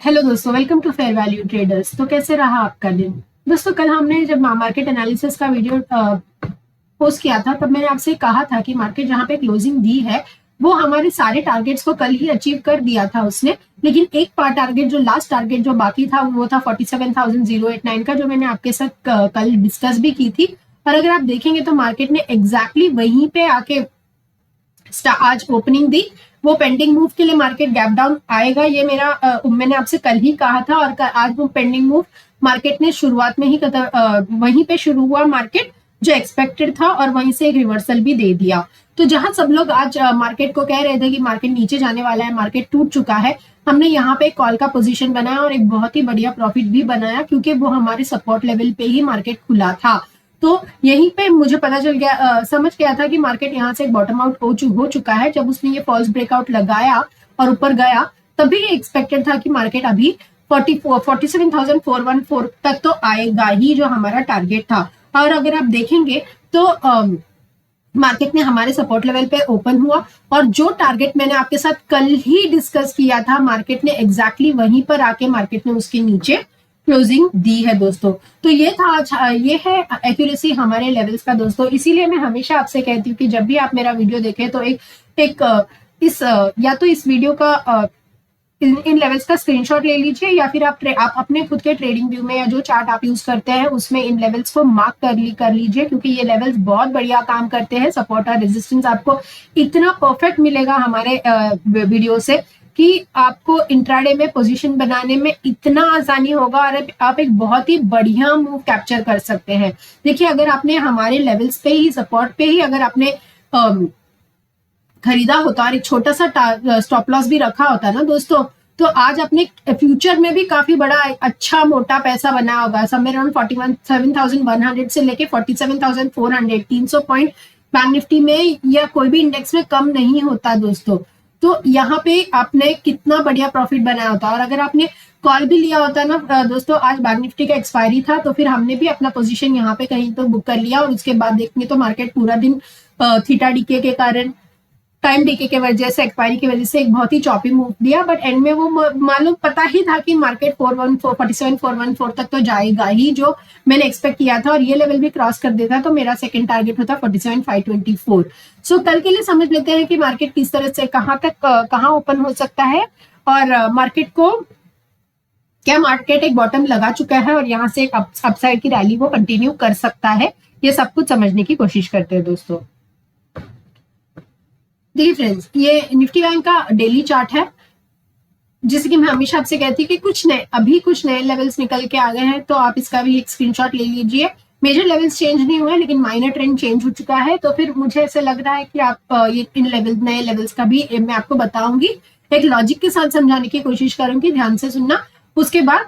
Hello दोस्तों, welcome to fair value traders. तो कैसे रहा आपका दिन? दोस्तों, कल हमने जब मार्केट एनालिसिस का वीडियो पोस्ट किया था, तब मैंने आपसे कहा था कि मार्केट जहां पे क्लोजिंग दी है वो हमारे सारे टारगेट्स को कल ही अचीव कर दिया था उसने। लेकिन एक पार टारगेट, जो लास्ट टारगेट जो बाकी था, वो था 47,089 का, जो मैंने आपके साथ कल डिस्कस भी की थी। और अगर आप देखेंगे तो मार्केट ने एग्जैक्टली वहीं पे आके आज ओपनिंग दी। वो पेंडिंग मूव के लिए मार्केट गैप डाउन आएगा, ये मैंने आपसे कल ही कहा था। और आज वो पेंडिंग मूव मार्केट ने शुरुआत में ही वहीं पे शुरू हुआ मार्केट, जो एक्सपेक्टेड था, और वहीं से एक रिवर्सल भी दे दिया। तो जहां सब लोग आज मार्केट को कह रहे थे कि मार्केट नीचे जाने वाला है, मार्केट टूट चुका है, हमने यहाँ पे कॉल का पोजीशन बनाया और एक बहुत ही बढ़िया प्रॉफिट भी बनाया, क्योंकि वो हमारे सपोर्ट लेवल पे ही मार्केट खुला था। तो यहीं पे मुझे पता चल गया, समझ गया था कि मार्केट यहाँ से एक बॉटम आउट हो चुका है। जब उसने ये फॉल्स ब्रेकआउट लगाया और ऊपर गया, तभी एक्सपेक्टेड था कि मार्केट अभी 47,414 तक तो आएगा ही, जो हमारा टारगेट था। और अगर आप देखेंगे तो मार्केट ने हमारे सपोर्ट लेवल पे ओपन हुआ, और जो टारगेट मैंने आपके साथ कल ही डिस्कस किया था, मार्केट ने एग्जैक्टली वहीं पर आके मार्केट ने उसके नीचे क्लोजिंग दी है दोस्तों। तो ये था, ये है एक्यूरेसी हमारे लेवल्स का दोस्तों। इसीलिए मैं हमेशा आपसे कहती हूँ कि जब भी आप मेरा वीडियो देखें तो या तो इस वीडियो का इन लेवल्स का स्क्रीनशॉट ले लीजिए, या फिर आप अपने खुद के ट्रेडिंग व्यू में या जो चार्ट आप यूज करते हैं उसमें इन लेवल्स को मार्क कर लीजिए, क्योंकि ये लेवल्स बहुत बढ़िया काम करते हैं। सपोर्ट और रेजिस्टेंस आपको इतना परफेक्ट मिलेगा हमारे वीडियो से कि आपको इंट्राडे में पोजीशन बनाने में इतना आसानी होगा, और आप एक बहुत ही बढ़िया मूव कैप्चर कर सकते हैं। देखिए, अगर आपने हमारे लेवल्स पे ही, सपोर्ट पे ही अगर आपने खरीदा होता और एक छोटा सा स्टॉप लॉस भी रखा होता ना दोस्तों, तो आज अपने फ्यूचर में भी काफी बड़ा अच्छा मोटा पैसा बना होगा। समवेयर अराउंड 47,100 से लेके 47,400, 300 पॉइंट बैंक निफ्टी में या कोई भी इंडेक्स में कम नहीं होता दोस्तों। तो यहाँ पे आपने कितना बढ़िया प्रॉफिट बनाया होता। और अगर आपने कॉल भी लिया होता ना दोस्तों, आज बैंक निफ्टी का एक्सपायरी था, तो फिर हमने भी अपना पोजीशन यहाँ पे कहीं तो बुक कर लिया, और उसके बाद देखेंगे तो मार्केट पूरा दिन थीटा डीके के कारण, टाइम डीके के वजह से, एक्सपायरी की वजह से एक बहुत ही चॉपी मूव दिया। बट एंड में वो मालूम पता ही था कि मार्केट 47,414 तक तो जाएगा ही, जो मैंने एक्सपेक्ट किया था। और ये लेवल भी क्रॉस कर देता तो मेरा सेकंड टारगेट होता 47,524। सो कल के लिए समझ लेते हैं कि मार्केट किस तरह से कहाँ ओपन हो सकता है, और मार्केट को क्या, मार्केट एक बॉटम लगा चुका है और यहाँ से एक अपसाइड की रैली वो कंटिन्यू कर सकता है। ये सब कुछ समझने की कोशिश करते हैं दोस्तों। देखिए फ्रेंड्स, ये निफ्टी बैंक का डेली चार्ट है। जैसे कि मैं हमेशा आपसे कहती हूँ कि कुछ नए लेवल्स निकल के आ गए हैं, तो आप इसका भी एक स्क्रीनशॉट ले लीजिए। मेजर लेवल्स चेंज नहीं हुए, लेकिन माइनर ट्रेंड चेंज हो चुका है। तो फिर मुझे ऐसे लग रहा है कि आप ये नए लेवल्स का भी मैं आपको बताऊंगी, एक लॉजिक के साथ समझाने की कोशिश करूंगी, ध्यान से सुनना। उसके बाद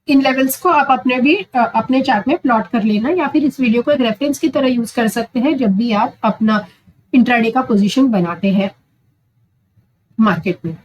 इन लेवल्स को आप अपने चार्ट में प्लॉट कर लेना, या फिर इस वीडियो को एक रेफरेंस की तरह यूज कर सकते हैं जब भी आप अपना इंट्राडे का पोजीशन बनाते हैं मार्केट में।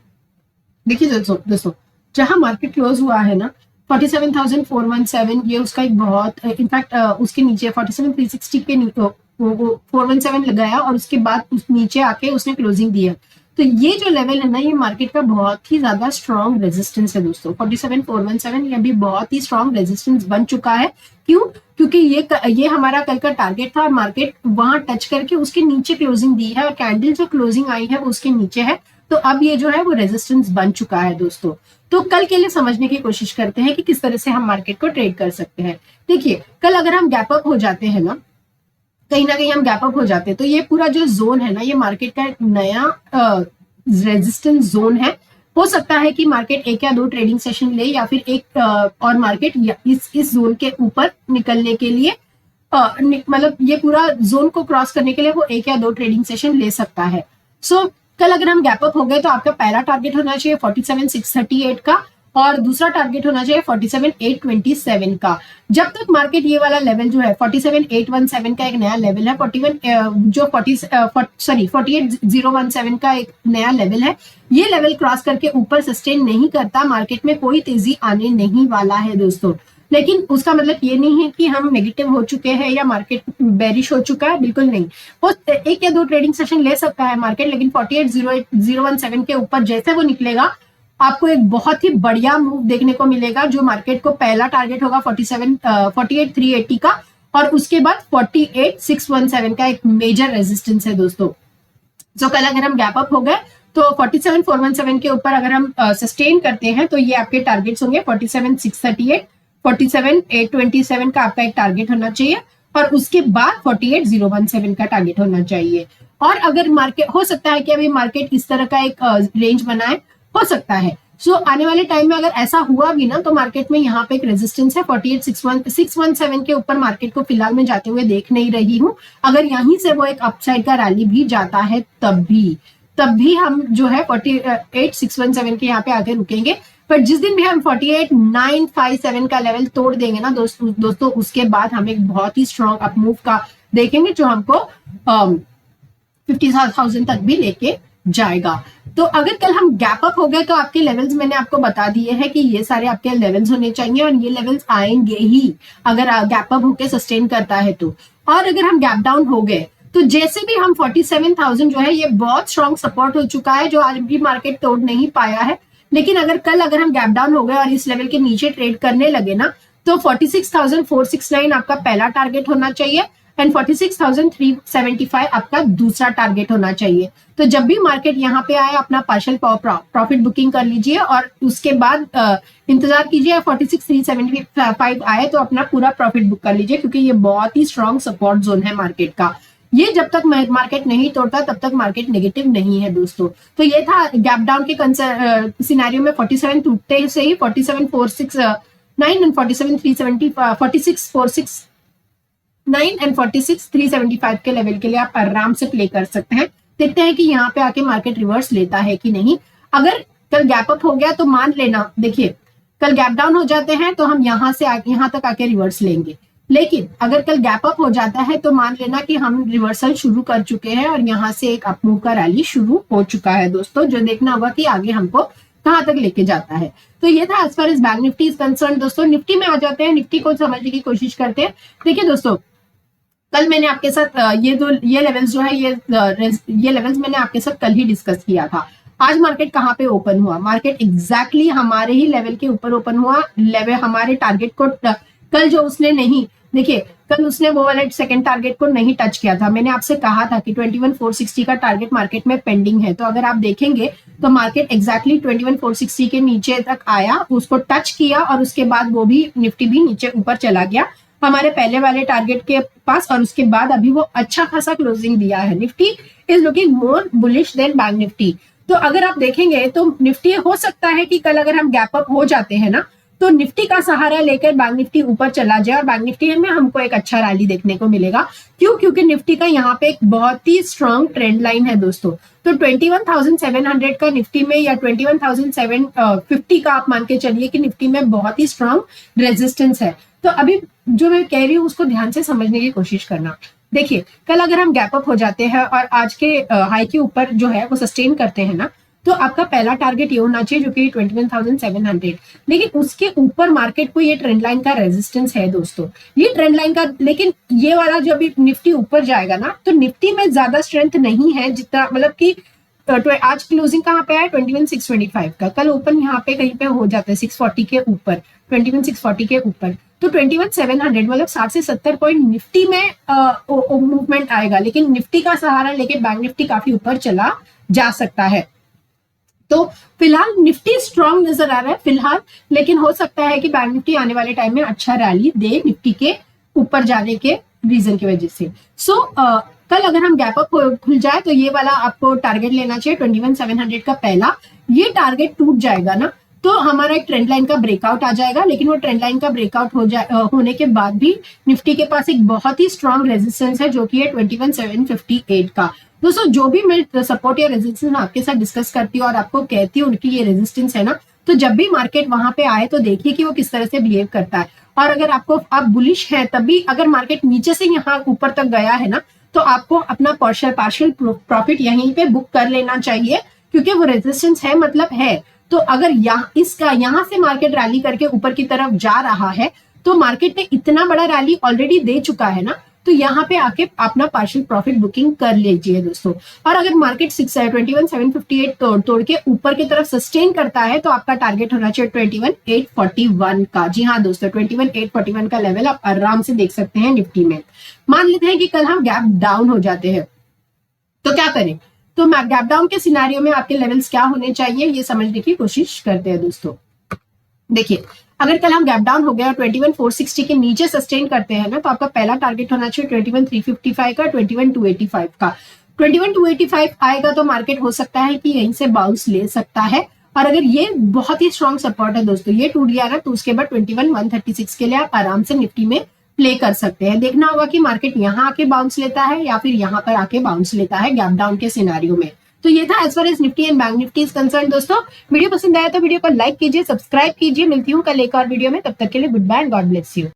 देखिए दोस्तों, जहां मार्केट क्लोज हुआ है ना 47,417, ये उसका एक बहुत, इनफैक्ट उसके नीचे 47,360 के नीचे 417 लगाया, और उसके बाद उस नीचे आके उसने क्लोजिंग दिया। तो ये जो लेवल है ना, ये मार्केट का बहुत ही ज्यादा स्ट्रॉन्ग रेजिस्टेंस है दोस्तों। 47,417 ये भी बहुत ही स्ट्रॉन्ग रेजिस्टेंस बन चुका है। क्यों? क्योंकि ये हमारा कल का टारगेट था, और मार्केट वहां टच करके उसके नीचे क्लोजिंग दी है, और कैंडल जो क्लोजिंग आई है वो उसके नीचे है। तो अब ये जो है वो रेजिस्टेंस बन चुका है दोस्तों। तो कल के लिए समझने की कोशिश करते हैं कि किस तरह से हम मार्केट को ट्रेड कर सकते हैं। देखिए, कल अगर हम गैप अप हो जाते हैं ना, कहीं ना कहीं हम गैप अप हो जाते हैं, तो ये पूरा जो जोन है ना, ये मार्केट का एक नया रेजिस्टेंस जोन है। हो सकता है कि मार्केट एक या दो ट्रेडिंग सेशन ले, या फिर एक और मार्केट इस जोन के ऊपर निकलने के लिए, मतलब ये पूरा जोन को क्रॉस करने के लिए वो एक या दो ट्रेडिंग सेशन ले सकता है। सो कल अगर हम गैप अप हो गए, तो आपका पहला टारगेट होना चाहिए 47,638 का, और दूसरा टारगेट होना चाहिए 47,827 का। जब तक मार्केट ये वाला लेवल जो है 47,817 का एक नया लेवल है, 48,017 का एक नया लेवल है, ये लेवल क्रॉस करके ऊपर सस्टेन नहीं करता, मार्केट में कोई तेजी आने नहीं वाला है दोस्तों। लेकिन उसका मतलब ये नहीं है कि हम नेगेटिव हो चुके हैं या मार्केट बेरिश हो चुका है, बिल्कुल नहीं। वो एक या दो ट्रेडिंग सेशन ले सकता है मार्केट, लेकिन 48,017 के ऊपर जैसे वो निकलेगा, आपको एक बहुत ही बढ़िया मूव देखने को मिलेगा, जो मार्केट को पहला टारगेट होगा 48,380 का, और उसके बाद 48,617 का एक मेजर रेजिस्टेंस है दोस्तों। जो कल अगर हम गैप अप हो गए तो 47,417 के ऊपर अगर हम सस्टेन करते हैं तो ये आपके टारगेट्स होंगे 47,638, 47,827 का आपका एक टारगेट होना चाहिए, और उसके बाद 48,017 का टारगेट होना चाहिए। और अगर मार्केट, हो सकता है कि अभी मार्केट इस तरह का एक रेंज बनाए, हो सकता है। सो आने वाले टाइम में अगर ऐसा हुआ भी ना तो मार्केट में यहाँ पे एक रेजिस्टेंस है 48,617 के ऊपर मार्केट को फिलहाल मैं जाते हुए देख नहीं रही हूँ। अगर यहीं से वो एक अपसाइड का रैली भी जाता है तब भी हम जो है 48,617 के यहाँ पे आके रुकेंगे। पर जिस दिन भी हम 48,957 का लेवल तोड़ देंगे ना दोस्तों उसके बाद हम एक बहुत ही स्ट्रॉन्ग अप मूव का देखेंगे, जो हमको 50,000 तक भी लेके जाएगा। तो अगर कल हम गैप अप हो गए तो आपके लेवल्स मैंने आपको बता दिए हैं कि ये सारे आपके लेवल्स होने चाहिए, और ये लेवल्स आएंगे ही अगर गैप अप होके सस्टेन करता है तो। और अगर हम गैप डाउन हो गए तो जैसे भी हम 47,000 जो है ये बहुत स्ट्रॉन्ग सपोर्ट हो चुका है, जो आज भी मार्केट तोड़ नहीं पाया है। लेकिन अगर हम गैप डाउन हो गए और इस लेवल के नीचे ट्रेड करने लगे ना तो 46,469 आपका पहला टारगेट होना चाहिए, एंड 46,375 आपका दूसरा टारगेट होना चाहिए। तो जब भी मार्केट यहाँ पे आए अपना पार्शियल प्रॉफिट बुकिंग कर लीजिए, और उसके बाद इंतजार कीजिए 46,375 आए तो अपना पूरा प्रॉफिट बुक कर लीजिए, क्योंकि ये बहुत ही स्ट्रॉन्ग सपोर्ट जोन है मार्केट का। ये जब तक मार्केट नहीं तोड़ता तब तक मार्केट नेगेटिव नहीं है दोस्तों। तो ये था गैप डाउन के सिनेरियो में 47 टूटते से ही 47,469 एंड 46,375 के लेवल के लिए आप आराम से प्ले कर सकते हैं। देखते हैं कि यहाँ पे आके मार्केट रिवर्स लेता है कि नहीं। अगर कल गैप अप हो गया तो मान लेना, देखिए कल गैप डाउन हो जाते हैं तो हम यहाँ से यहाँ तक आके रिवर्स लेंगे, लेकिन अगर कल गैप अप हो जाता है तो मान लेना कि हम रिवर्सल शुरू कर चुके हैं और यहाँ से एक अप मूव का रैली शुरू हो चुका है दोस्तों, जो देखना होगा कि आगे हमको कहाँ तक लेके जाता है। तो ये था as far as bank Nifty is concern दोस्तों। निफ्टी में आ जाते हैं, निफ्टी को समझने की कोशिश करते हैं। देखिए दोस्तों, कल मैंने आपके साथ ये लेवल्स जो है ये लेवल्स मैंने आपके साथ कल ही डिस्कस किया था। आज मार्केट कहाँ पे ओपन हुआ? मार्केट एग्जैक्टली हमारे ही लेवल के ऊपर ओपन हुआ। लेवल हमारे टारगेट को कल जो उसने नहीं, देखिए कल उसने वो वाले सेकंड टारगेट को नहीं टच किया था। मैंने आपसे कहा था कि 21,460 का टारगेट मार्केट में पेंडिंग है। तो अगर आप देखेंगे तो मार्केट एग्जैक्टली 21,460 के नीचे तक आया, उसको टच किया, और उसके बाद वो भी निफ्टी भी नीचे ऊपर चला गया हमारे पहले वाले टारगेट के पास, और उसके बाद अभी वो अच्छा खासा क्लोजिंग दिया है। Nifty is looking more bullish than bank Nifty. तो अगर आप देखेंगे तो निफ्टी हो सकता है कि कल अगर हम गैप अप हो जाते हैं ना तो निफ्टी का सहारा लेकर बैंक निफ्टी ऊपर चला जाए, और बैंक निफ्टी में हमको एक अच्छा रैली देखने को मिलेगा। क्यों? क्योंकि निफ्टी का यहाँ पे एक बहुत ही स्ट्रॉन्ग ट्रेंड लाइन है दोस्तों। तो 21,700 का निफ्टी में या 21,750 का आप मान के चलिए कि निफ्टी में बहुत ही स्ट्रॉन्ग रेजिस्टेंस है। तो अभी जो मैं कह रही हूँ उसको ध्यान से समझने की कोशिश करना। देखिए कल अगर हम गैप अप हो जाते हैं और आज के हाई के ऊपर जो है वो सस्टेन करते हैं ना, तो आपका पहला टारगेट ये होना चाहिए जो कि 21,700। लेकिन उसके ऊपर मार्केट को ये ट्रेंड लाइन का रेजिस्टेंस है दोस्तों, ये ट्रेंड लाइन का। लेकिन ये वाला जो अभी निफ्टी ऊपर जाएगा ना तो निफ्टी में ज्यादा स्ट्रेंथ नहीं है जितना, मतलब कि आज क्लोजिंग कहाँ पे है 21,625 का, कल ओपन यहाँ पे कहीं पे हो जाता है 640 के ऊपर, 21,640 के ऊपर। तो 21,700 मतलब 60 से 70 पॉइंट निफ्टी में मूवमेंट आएगा, लेकिन निफ्टी का सहारा लेके बैंक निफ्टी काफी ऊपर चला जा सकता है। तो फिलहाल निफ्टी स्ट्रॉन्ग नजर आ रहा है फिलहाल, लेकिन हो सकता है कि बैंक निफ्टी आने वाले टाइम में अच्छा रैली दे निफ्टी के ऊपर जाने के रीजन की वजह से। कल अगर हम गैप अप खुल जाए तो ये वाला आपको टारगेट लेना चाहिए 21,700 का पहला। ये टारगेट टूट जाएगा ना तो हमारा एक ट्रेंड लाइन का ब्रेकआउट आ जाएगा, लेकिन वो ट्रेंड लाइन का ब्रेकआउट होने के बाद भी निफ्टी के पास एक बहुत ही स्ट्रॉन्ग रेजिस्टेंस है जो कि है 21,758 का। दोस्तों जो भी मैं सपोर्ट या रेजिस्टेंस आपके साथ डिस्कस करती हूँ और आपको कहती हूँ उनकी ये रेजिस्टेंस है ना, तो जब भी मार्केट वहां पे आए तो देखिए कि वो किस तरह से बिहेव करता है। और अगर आप बुलिश हैं तभी अगर मार्केट नीचे से यहाँ ऊपर तक गया है ना तो आपको अपना पार्शियल प्रॉफिट यहीं पे बुक कर लेना चाहिए, क्योंकि वो रेजिस्टेंस है मतलब है। तो अगर यहाँ से मार्केट रैली करके ऊपर की तरफ जा रहा है तो मार्केट ने इतना बड़ा रैली ऑलरेडी दे चुका है ना, तो यहाँ पे आके अपना पार्शियल प्रॉफिट बुकिंग कर लीजिए दोस्तों। और अगर मार्केट 21,758 तोड़ के ऊपर की तरफ सस्टेन करता है तो आपका टारगेट होना चाहिए 21,841 का। जी हाँ दोस्तों, 21,841 का लेवल आप आराम से देख सकते हैं निफ्टी में। मान लेते हैं कि कल हम गैप डाउन हो जाते हैं तो क्या करें? तो गैप डाउन के सिनारियो में आपके लेवल्स क्या होने चाहिए ये समझने की कोशिश करते हैं दोस्तों। देखिए, अगर कल हम गैप डाउन हो गया और 21,460 के नीचे सस्टेन करते हैं ना, तो आपका पहला टारगेट होना चाहिए 21,355 का, 21,285 का। 21,285 आएगा तो मार्केट हो सकता है कि यहीं से बाउंस ले सकता है। और अगर ये बहुत ही स्ट्रॉन्ग सपोर्ट है दोस्तों, ये टूट गया ना, तो उसके बाद 21,136 के लिए आप आराम से निफ्टी में प्ले कर सकते हैं। देखना होगा कि मार्केट यहाँ आके बाउंस लेता है या फिर यहाँ पर आके बाउंस लेता है गैप डाउन के सिनारियो में। तो ये था as far as Nifty and bank Nifty is concern दोस्तों। वीडियो पसंद आया तो वीडियो को लाइक कीजिए, सब्सक्राइब कीजिए। मिलती हूँ कल एक और वीडियो में, तब तक के लिए good bye and God bless you.